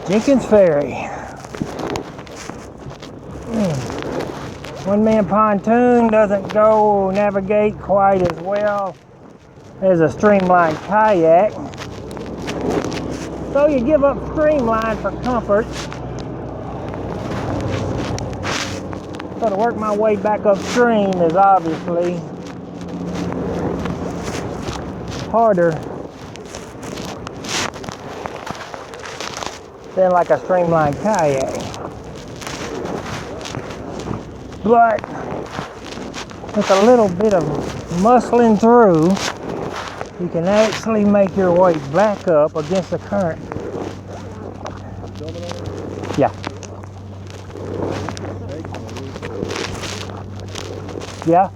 Jenkins Ferry. One-man pontoon doesn't go navigate quite as well as a streamlined kayak. So you give up streamline for comfort. So to work my way back upstream is obviously harder than like a streamlined kayak. But with a little bit of muscling through, you can actually make your way back up against the current. Yeah. Yeah.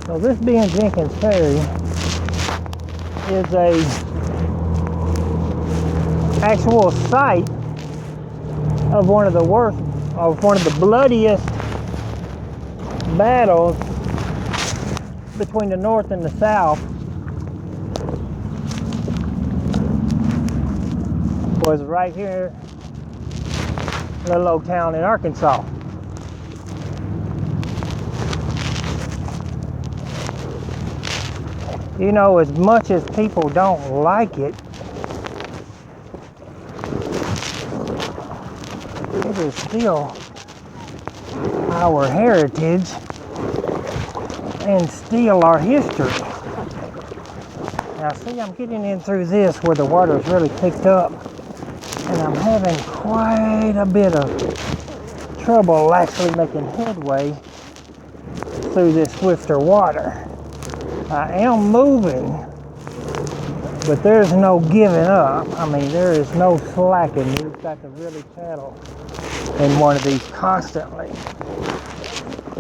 So this being Jenkins Ferry is a actual site of one of the worst, of one of the bloodiest battles between the North and the South. Was right here in a little old town in Arkansas. You know, as much as people don't like it, it is still our heritage and still our history. Now see, I'm getting in through this where the water's really picked up, and I'm having quite a bit of trouble actually making headway through this swifter water. I am moving, but there's no giving up. I mean, there is no slacking. You've got to really paddle in one of these constantly.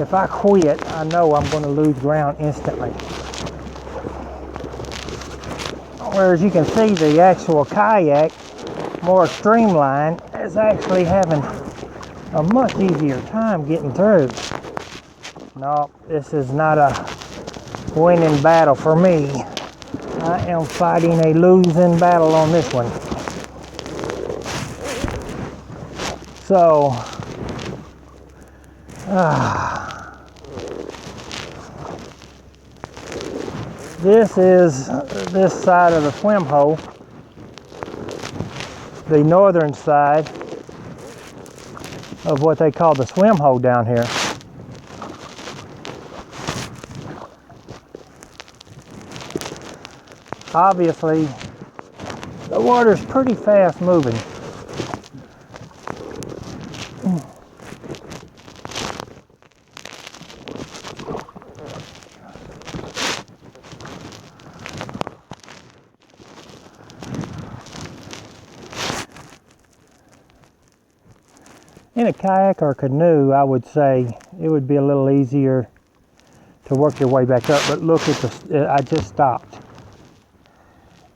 If I quit, I know I'm going to lose ground instantly. Whereas you can see the actual kayak, more streamlined, is actually having a much easier time getting through. No, this is not a winning battle for me. I am fighting a losing battle on this one. So, this is this side of the swim hole, the northern side of what they call the swim hole down here. Obviously, the water's pretty fast moving. In a kayak or canoe, I would say it would be a little easier to work your way back up, but look at the, I just stopped.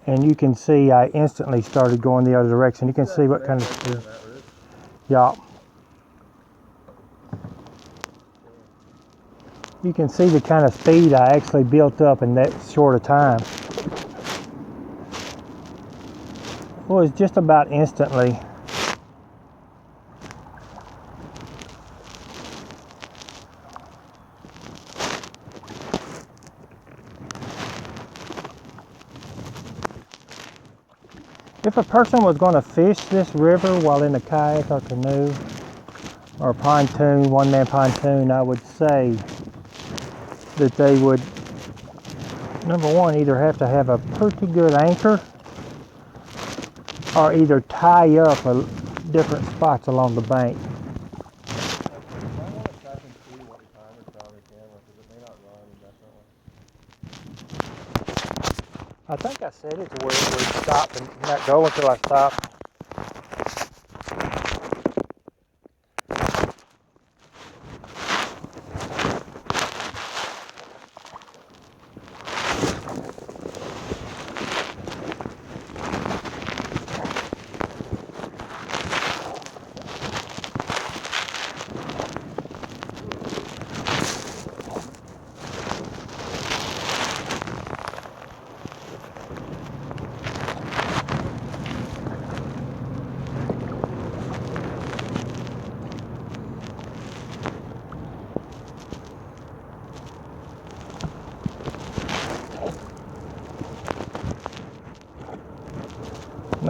And you can see I instantly started going the other direction. You can see what kind of, yeah. You can see the kind of speed I actually built up in that short of time. It was just about instantly. If a person was going to fish this river while in a kayak or canoe or pontoon, one-man pontoon, I would say that they would, number one, either have to have a pretty good anchor or either tie up at different spots along the bank. I think I said it to where it would stop and not go until I stop.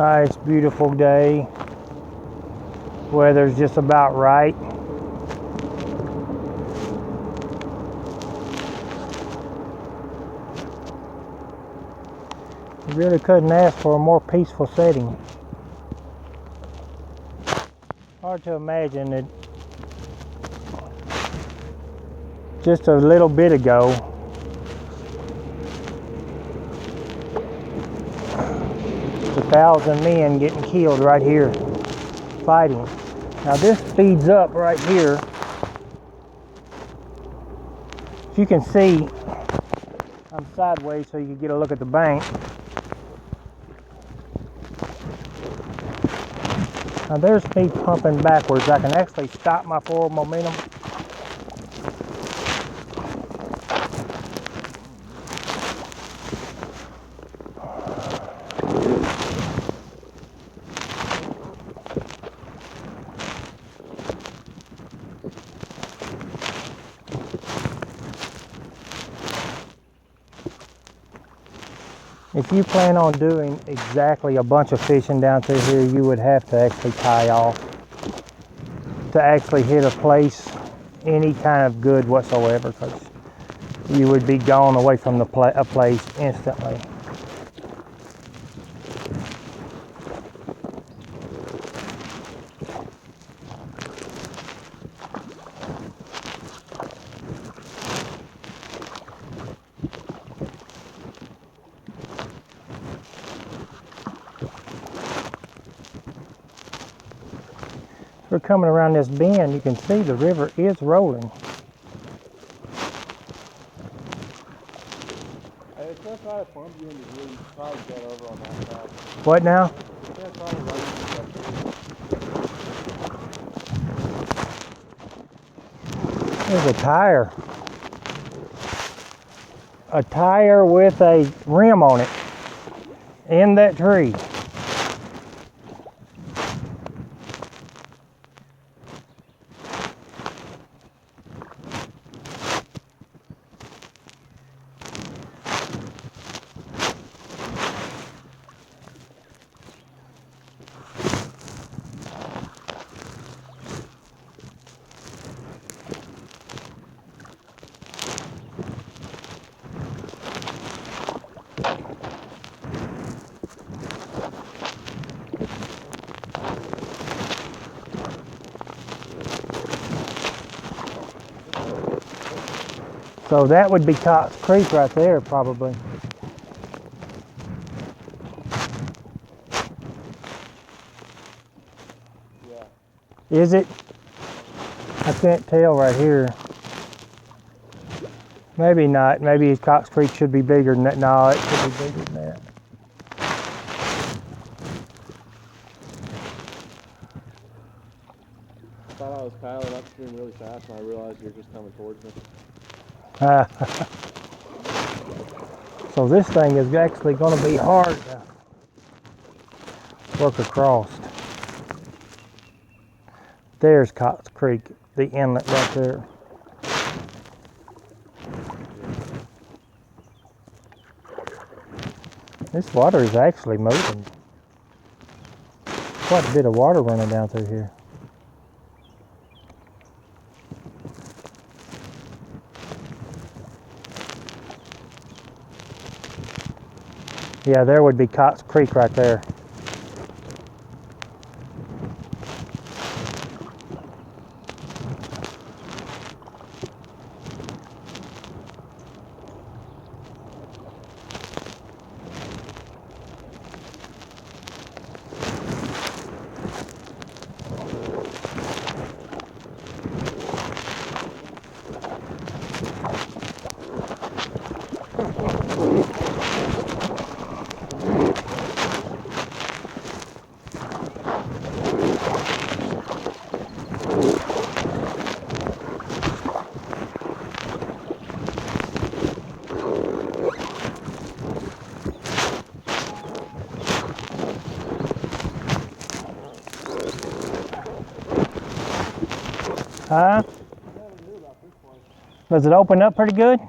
Nice, beautiful day. Weather's just about right. You really couldn't ask for a more peaceful setting. Hard to imagine that just a little bit ago, a 1,000 men getting killed right here fighting. Now this speeds up right here. If you can see, I'm sideways so you can get a look at the bank. Now there's me pumping backwards. I can actually stop my forward momentum. If you plan on doing exactly a bunch of fishing down through here, you would have to actually tie off to actually hit a place any kind of good whatsoever, because you would be gone away from the a place instantly. We're coming around this bend. You can see the river is rolling. Hey, it's gonna try to bump you into here. You should probably get over on that side. What now? It's gonna try to run you. There's a tire. A tire with a rim on it in that tree. So that would be Cox Creek right there, probably. Yeah. Is it? I can't tell right here. Maybe not. Maybe Cox Creek should be bigger than that. No, it should be bigger than that. I thought I was paddling upstream really fast and I realized you're just coming towards me. So this thing is actually going to be hard to work across. There's Cox Creek, the inlet right there. This water is actually moving. Quite a bit of water running down through here. Yeah, there would be Cox Creek right there. Huh? Does it open up pretty good?